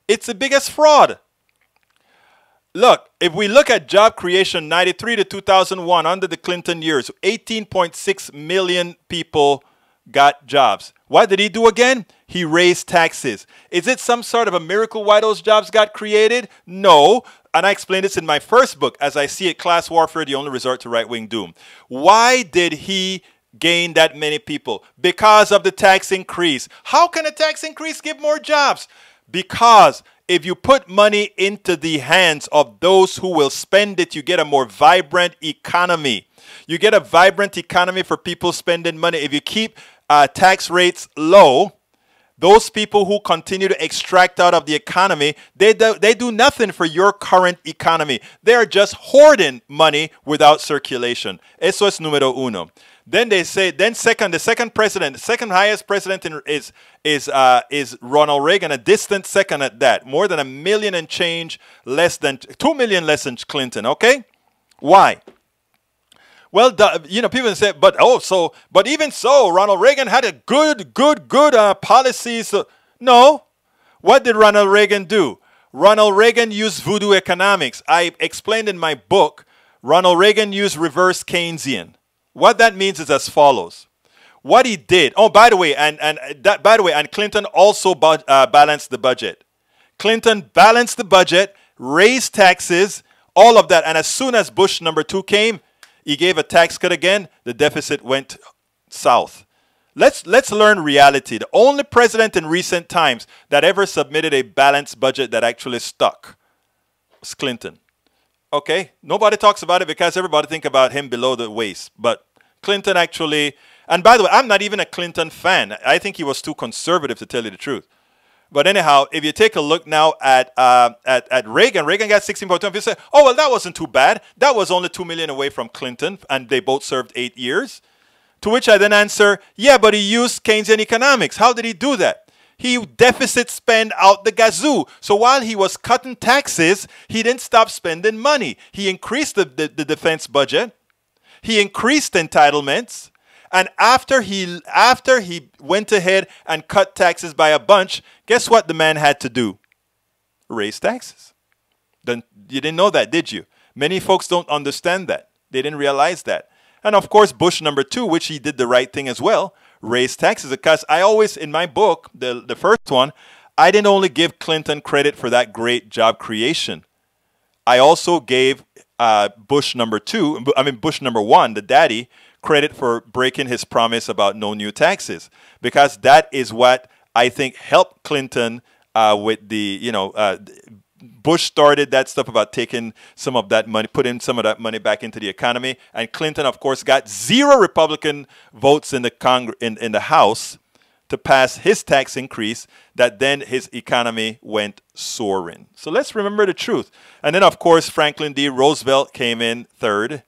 It's the biggest fraud. Look, if we look at job creation, 93 to 2001, under the Clinton years, 18.6 million people got jobs. What did he do again? He raised taxes. Is it some sort of a miracle why those jobs got created? No. And I explained this in my first book, As I See It, Class Warfare, the Only Resort to Right-Wing Doom. Why did he gain that many people? Because of the tax increase. How can a tax increase give more jobs? Because if you put money into the hands of those who will spend it, you get a more vibrant economy. You get a vibrant economy for people spending money. If you keep tax rates low, those people who continue to extract out of the economy, they do nothing for your current economy. They are just hoarding money without circulation. Eso es número uno. Then they say, the second highest president is Ronald Reagan, a distant second at that. More than 1 million and change, 2 million less than Clinton, okay? Why? Well, people say, but even so, Ronald Reagan had a good policies. No. What did Ronald Reagan do? Ronald Reagan used voodoo economics. I explained in my book, Ronald Reagan used reverse Keynesian. What that means is as follows. What he did, by the way, and Clinton also balanced the budget. Clinton balanced the budget, raised taxes, all of that. And as soon as Bush #2 came, he gave a tax cut again. The deficit went south. Let's learn reality. The only president in recent times that ever submitted a balanced budget that actually stuck was Clinton. Okay, nobody talks about it because everybody think about him below the waist. But Clinton actually, and by the way, I'm not even a Clinton fan. I think he was too conservative, to tell you the truth. But anyhow, if you take a look now at Reagan, Reagan got 16.2. You say, oh, well, that wasn't too bad. That was only 2 million away from Clinton, and they both served 8 years. To which I then answer, yeah, but he used Keynesian economics. How did he do that? He deficit spend out the gazoo. So while he was cutting taxes, he didn't stop spending money. He increased the defense budget. He increased entitlements. And after he went ahead and cut taxes by a bunch, guess what the man had to do? Raise taxes. Then you didn't know that, did you? Many folks don't understand that. They didn't realize that. And of course, Bush #2, which he did the right thing as well, raised taxes. Because I always, in my book, the first one, I didn't only give Clinton credit for that great job creation. I also gave Bush #1, the daddy, credit for breaking his promise about no new taxes. Because that is what I think helped Clinton with the, Bush started that stuff about taking some of that money, putting some of that money back into the economy. And Clinton, of course, got 0 Republican votes in the in the House to pass his tax increase, that then his economy went soaring. So let's remember the truth. And then, of course, Franklin D. Roosevelt came in third.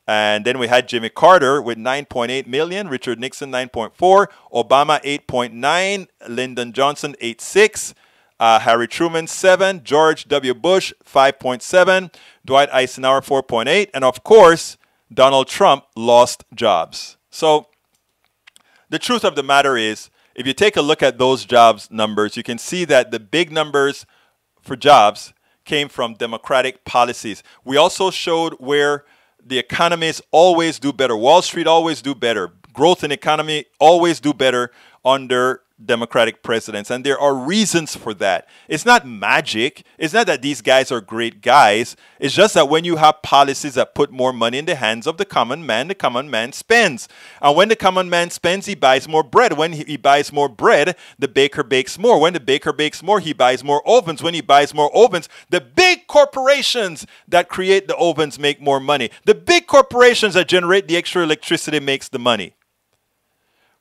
And then we had Jimmy Carter with 9.8 million, Richard Nixon 9.4, Obama 8.9, Lyndon Johnson 8.6, Harry Truman 7, George W. Bush 5.7, Dwight Eisenhower 4.8, and of course, Donald Trump lost jobs. So the truth of the matter is, if you take a look at those jobs numbers, you can see that the big numbers for jobs came from Democratic policies. We also showed where the economies always do better. Wall Street always do better. Growth in economy always do better under Democratic presidents. And there are reasons for that. It's not magic. It's not that these guys are great guys. It's just that when you have policies that put more money in the hands of the common man spends. And when the common man spends, he buys more bread. When he buys more bread, the baker bakes more. When the baker bakes more, he buys more ovens. When he buys more ovens, the big corporations that create the ovens make more money. The big corporations that generate the extra electricity makes the money.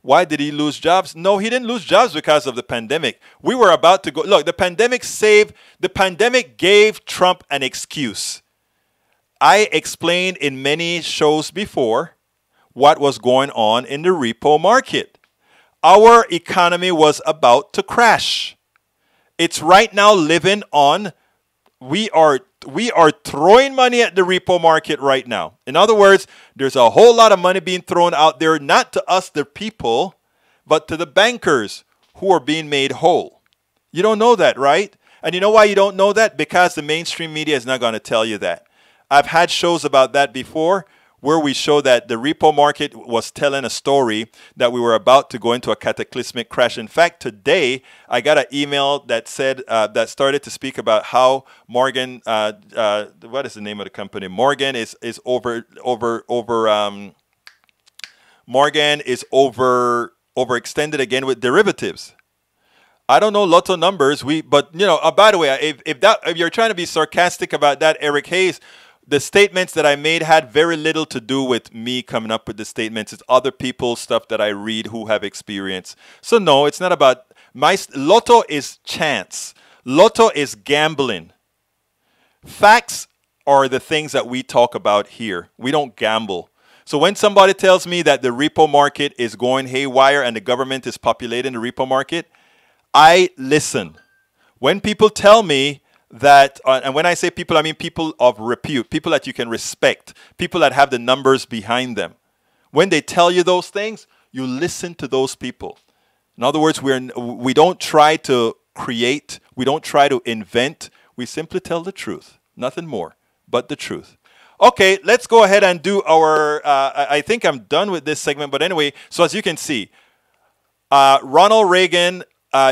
Why did he lose jobs? No, he didn't lose jobs because of the pandemic. We were about to go. Look, the pandemic gave Trump an excuse. I explained in many shows before what was going on in the repo market. Our economy was about to crash. It's right now living on, we are throwing money at the repo market right now. In other words, there's a whole lot of money being thrown out there, not to us, the people, but to the bankers who are being made whole. You don't know that, right? And you know why you don't know that? Because the mainstream media is not going to tell you that. I've had shows about that before where we show that the repo market was telling a story that we were about to go into a cataclysmic crash. In fact, today I got an email that said that started to speak about how Morgan, what is the name of the company? Morgan is overextended again with derivatives. I don't know lotto numbers. But you know. By the way, if you're trying to be sarcastic about that, Eric Hayes, the statements that I made had very little to do with me coming up with the statements. It's other people's stuff that I read who have experience. So no, it's not about lotto is chance. Lotto is gambling. Facts are the things that we talk about here. We don't gamble. So when somebody tells me that the repo market is going haywire and the government is populating the repo market, I listen. When people tell me that, and when I say people, I mean people of repute, people that you can respect, people that have the numbers behind them. When they tell you those things, you listen to those people. In other words, we don't try to create, we don't try to invent, we simply tell the truth. Nothing more but the truth. Okay, let's go ahead and do our, I think I'm done with this segment, but anyway, so as you can see, Ronald Reagan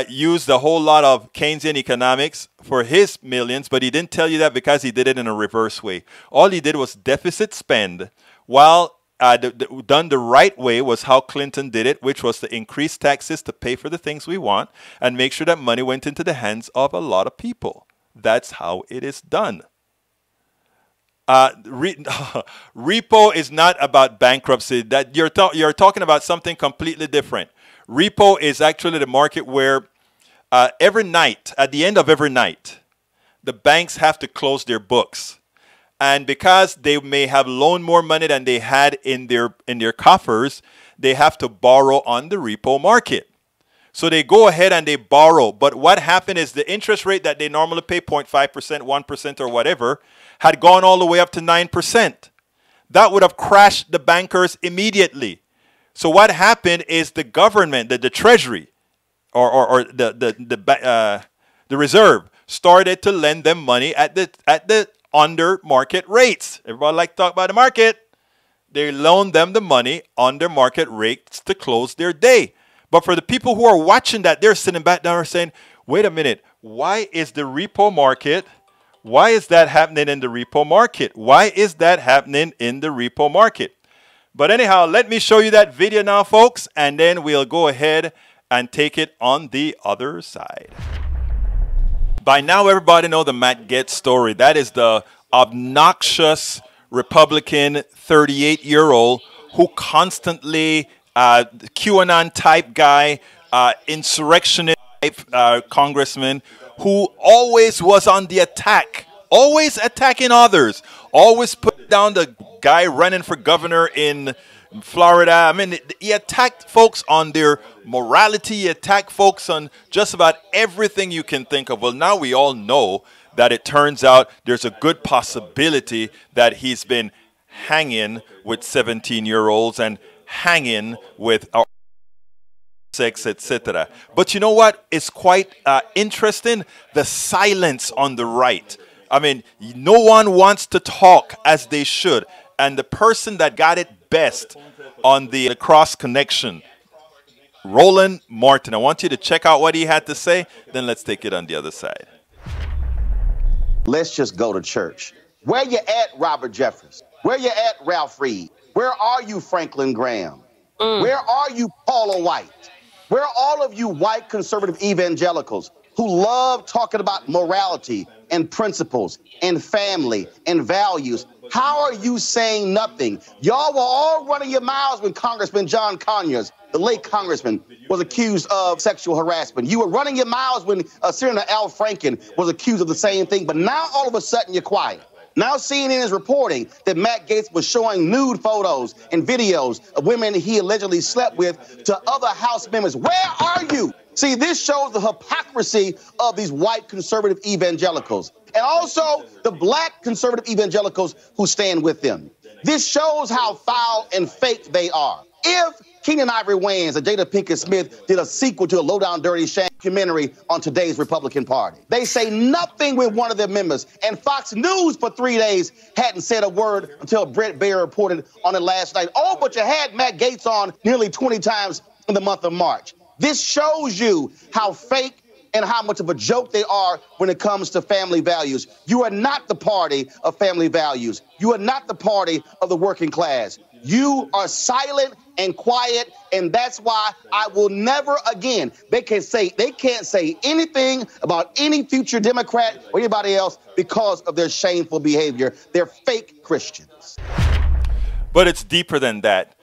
used a whole lot of Keynesian economics for his millions, but he didn't tell you that because he did it in a reverse way. All he did was deficit spend, while done the right way was how Clinton did it, which was to increase taxes to pay for the things we want and make sure that money went into the hands of a lot of people. That's how it is done. Repo is not about bankruptcy. That you're talking about something completely different. Repo is actually the market where every night, at the end of every night, the banks have to close their books. And because they may have loaned more money than they had in their coffers, they have to borrow on the repo market. So they go ahead and they borrow. But what happened is the interest rate that they normally pay, 0.5%, 1% or whatever, had gone all the way up to 9%. That would have crashed the bankers immediately. So what happened is the government, the Treasury, or the Reserve, started to lend them money at the under market rates. Everybody like to talk about the market. They loaned them the money under market rates to close their day. But for the people who are watching that, they're sitting back down and saying, wait a minute, why is the repo market, why is that happening in the repo market? Why is that happening in the repo market? But anyhow, let me show you that video now, folks, and then we'll go ahead and take it on the other side. By now, everybody know the Matt Gaetz story. That is the obnoxious Republican 38-year-old who constantly, QAnon type guy, insurrectionist type congressman who always was on the attack, always attacking others, always put down the guy running for governor in Florida. I mean, he attacked folks on their morality. He attacked folks on just about everything you can think of. Well, now we all know that it turns out there's a good possibility that he's been hanging with 17-year-olds and hanging with our sex, etc. But you know what? It's quite interesting, the silence on the right. I mean, no one wants to talk as they should. And the person that got it best on the cross connection, Roland Martin. I want you to check out what he had to say. Then let's take it on the other side. Let's just go to church. Where you at, Robert Jeffress? Where you at, Ralph Reed? Where are you, Franklin Graham? Where are you, Paula White? Where are all of you white conservative evangelicals who love talking about morality, and principles and family and values. How are you saying nothing? Y'all were all running your mouths when Congressman John Conyers, the late congressman, was accused of sexual harassment. You were running your mouths when Senator Al Franken was accused of the same thing, but now all of a sudden you're quiet. Now CNN is reporting that Matt Gaetz was showing nude photos and videos of women he allegedly slept with to other House members. Where are you? See, this shows the hypocrisy of these white conservative evangelicals and also the black conservative evangelicals who stand with them. This shows how foul and fake they are. If Keenan Ivory Wayans and Jada Pinkett Smith did a sequel to a Low Down Dirty Shame documentary on today's Republican Party, they say nothing with one of their members. And Fox News for 3 days hadn't said a word until Brett Baer reported on it last night. Oh, but you had Matt Gaetz on nearly 20 times in the month of March. This shows you how fake and how much of a joke they are when it comes to family values. You are not the party of family values. You are not the party of the working class. You are silent and quiet, and that's why I will never again, they can't say anything about any future Democrat or anybody else because of their shameful behavior. They're fake Christians. But it's deeper than that.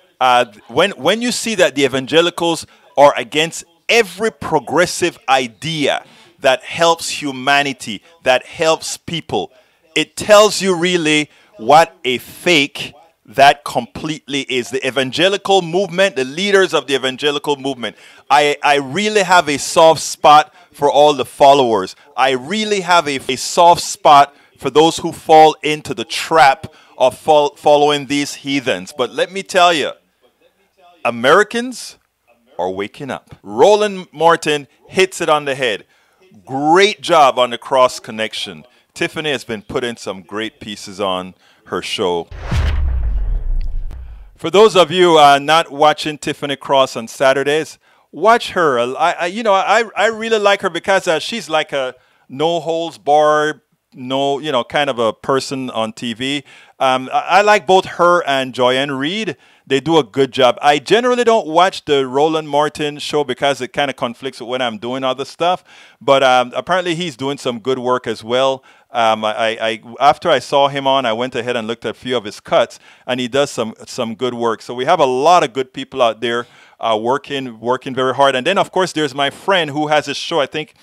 When you see that the evangelicals are against every progressive idea that helps humanity, that helps people, it tells you really what a fake that completely is. The evangelical movement, the leaders of the evangelical movement. I really have a soft spot for all the followers. I really have a soft spot for those who fall into the trap of following these heathens. But let me tell you, Americans are waking up. Roland Martin hits it on the head. Great job on the cross connection. Tiffany has been putting some great pieces on her show. For those of you not watching Tiffany Cross on Saturdays, watch her. I really like her because she's like a no holds barred, kind of a person on TV. I like both her and Joyanne Reed. They do a good job. I generally don't watch the Roland Martin show because it kind of conflicts with when I'm doing other stuff. But apparently he's doing some good work as well. After I saw him on, I went ahead and looked at a few of his cuts, and he does some good work. So we have a lot of good people out there working very hard. And then, of course, there's my friend who has his show, I think,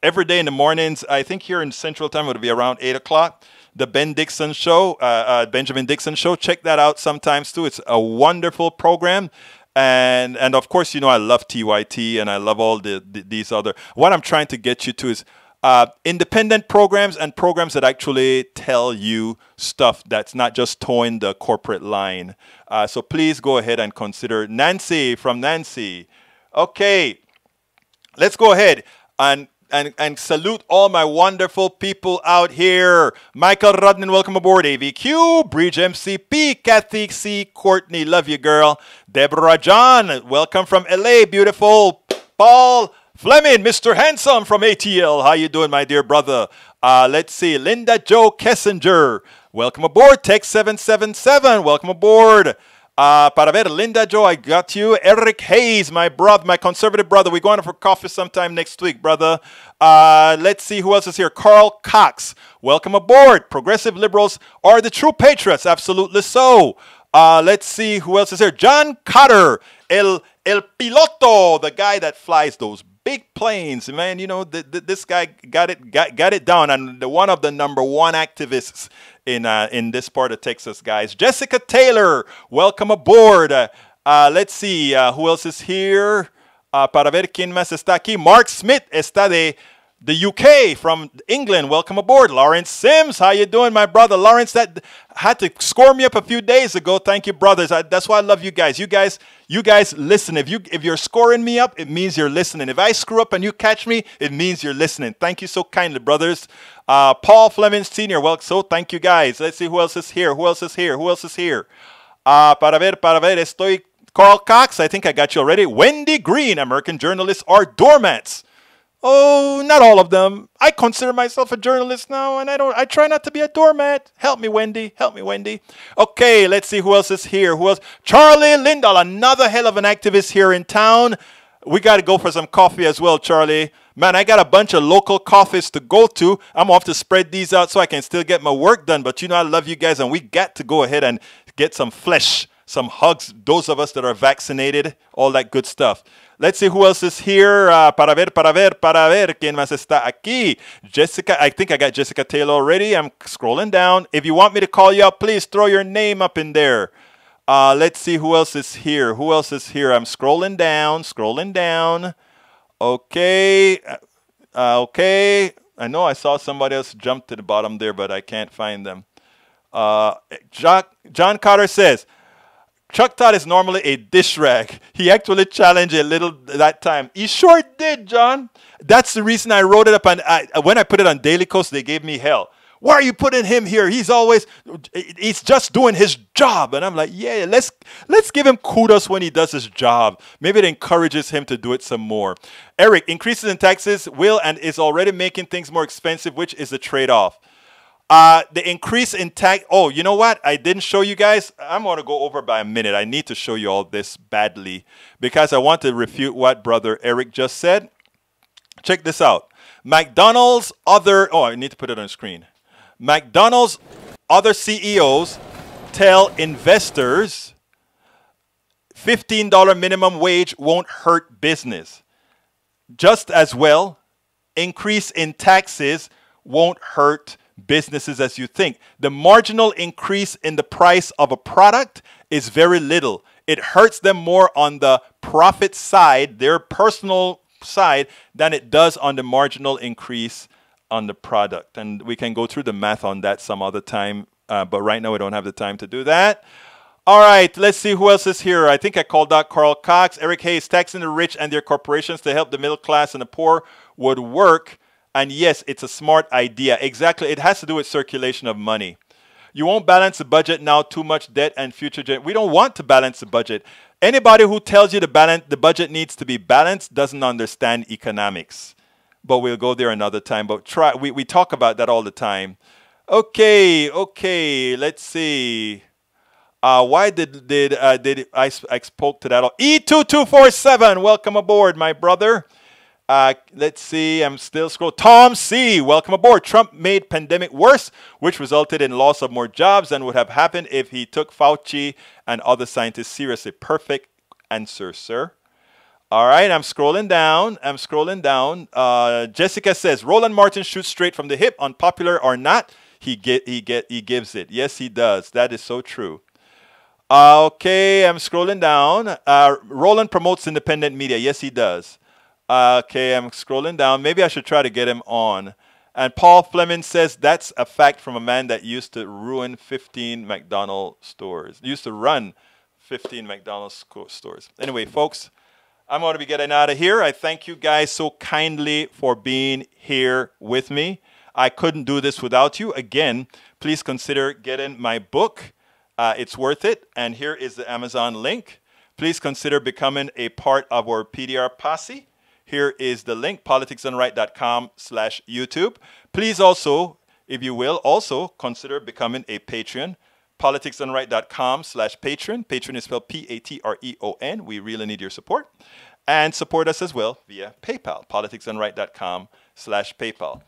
every day in the mornings. I think here in Central Time it would be around 8 o'clock. The Ben Dixon Show, Benjamin Dixon Show. Check that out sometimes too. It's a wonderful program. And of course, I love TYT and I love all these other. What I'm trying to get you to is independent programs and programs that actually tell you stuff that's not just towing the corporate line. So please go ahead and consider Nancy from Nancy. Okay, let's go ahead and salute all my wonderful people out here. Michael Rudnin, welcome aboard. AVQ, Bridge MCP, Kathy C. Courtney, love you, girl. Deborah John, welcome from LA, beautiful. Paul Fleming, Mr. Handsome from ATL. How you doing, my dear brother? Let's see. Linda Joe Kessinger, welcome aboard. Tech 777, welcome aboard. Para ver, Linda Joe, I got you. Eric Hayes, my brother, my conservative brother. We're going for coffee sometime next week, brother. Let's see who else is here. Carl Cox, welcome aboard. Progressive liberals are the true patriots. Absolutely so. Let's see who else is here. John Cotter, El Piloto, the guy that flies those big planes. Man, this guy got it down, and one of the #1 activists in this part of Texas, guys. Jessica Taylor, welcome aboard. Let's see who else is here. Para ver quién más está aquí. Mark Smith está de the UK from England. Welcome aboard. Lawrence Sims, how you doing, my brother? Lawrence, that had to score me up a few days ago. Thank you, brothers. That's why I love you guys. You guys listen. If you're scoring me up, it means you're listening. If I screw up and you catch me, it means you're listening. Thank you so kindly, brothers. Paul Fleming Sr., well, so thank you, guys. Let's see who else is here. Who else is here? Para ver, estoy Carl Cox. I think I got you already. Wendy Green, American journalists are doormats. Oh, not all of them. I consider myself a journalist now, and I try not to be a doormat. Help me, Wendy. Okay, let's see who else is here. Who else? Charlie Lindahl, another hell of an activist here in town. We got to go for some coffee as well, Charlie. Man, I got a bunch of local coffees to go to. I'm off to spread these out so I can still get my work done. But you know, I love you guys, and we got to go ahead and get some flesh, some hugs, those of us that are vaccinated, all that good stuff. Let's see who else is here. Para ver, ¿quién más está aquí? Jessica, I think I got Jessica Taylor already. I'm scrolling down. If you want me to call you up, please throw your name up in there. Let's see who else is here. Who else is here? I'm scrolling down. Okay. Okay. I know I saw somebody else jump to the bottom there, but I can't find them. John Carter says, Chuck Todd is normally a dish rag. He actually challenged a little that time. He sure did, John. That's the reason I wrote it up. And when I put it on Daily Kos, they gave me hell. Why are you putting him here? He's just doing his job. And I'm like, yeah, let's give him kudos when he does his job. Maybe it encourages him to do it some more. Eric, increases in taxes will and is already making things more expensive, which is a trade-off. The increase in tax. Oh, you know what? I didn't show you guys. I'm going to go over by a minute. I need to show you all this badly because I want to refute what Brother Eric just said. Check this out. McDonald's other. Oh, I need to put it on the screen. McDonald's other CEOs tell investors $15 minimum wage won't hurt business. Just as well, increase in taxes won't hurt businesses as you think. The marginal increase in the price of a product is very little. It hurts them more on the profit side, their personal side, than it does on the marginal increase on the product. And we can go through the math on that some other time, but right now we don't have the time to do that. All right, let's see who else is here. I think I called out Carl Cox. Eric Hayes, taxing the rich and their corporations to help the middle class and the poor would work. And yes, it's a smart idea. Exactly. It has to do with circulation of money. You won't balance the budget now, too much debt and future. We don't want to balance the budget. Anybody who tells you the budget needs to be balanced doesn't understand economics. But we'll go there another time. But we talk about that all the time. Okay. Let's see. Why did I spoke to that? E2247, welcome aboard, my brother. Let's see, I'm still scrolling. Tom C., welcome aboard. Trump made pandemic worse, which resulted in loss of more jobs than would have happened if he took Fauci and other scientists seriously. Perfect answer, sir. All right, I'm scrolling down. Jessica says, Roland Martin shoots straight from the hip, unpopular or not, he gives it. Yes, he does. That is so true. Okay, I'm scrolling down. Roland promotes independent media. Yes, he does. Okay, I'm scrolling down. Maybe I should try to get him on. And Paul Fleming says that's a fact from a man that used to ruin 15 McDonald's stores. Used to run 15 McDonald's stores. Anyway, folks, I'm going to be getting out of here. I thank you guys so kindly for being here with me. I couldn't do this without you. Again, please consider getting my book. It's worth it. And here is the Amazon link. Please consider becoming a part of our PDR posse. Here is the link, politicsdoneright.com/YouTube. Please also, if you will, also consider becoming a patron. politicsdoneright.com/patron. Patron is spelled P-A-T-R-E-O-N. We really need your support. And support us as well via PayPal, politicsdoneright.com/PayPal.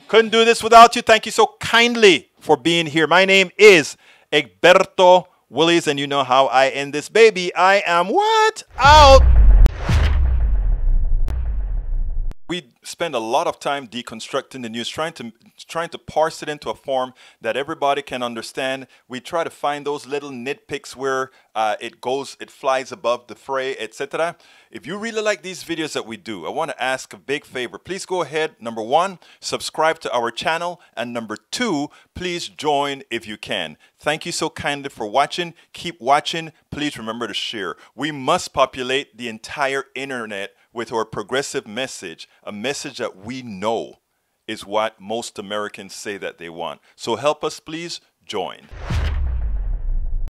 Couldn't do this without you. Thank you so kindly for being here. My name is Egberto Willies, and you know how I end this baby. I am what? Out! We spend a lot of time deconstructing the news, trying to parse it into a form that everybody can understand. We try to find those little nitpicks where it flies above the fray, etc. If you really like these videos that we do, I want to ask a big favor. Please go ahead, number one, subscribe to our channel, and number two, please join if you can. Thank you so kindly for watching. Keep watching. Please remember to share. We must populate the entire internet with our progressive message, a message that we know is what most Americans say that they want. So help us, please join.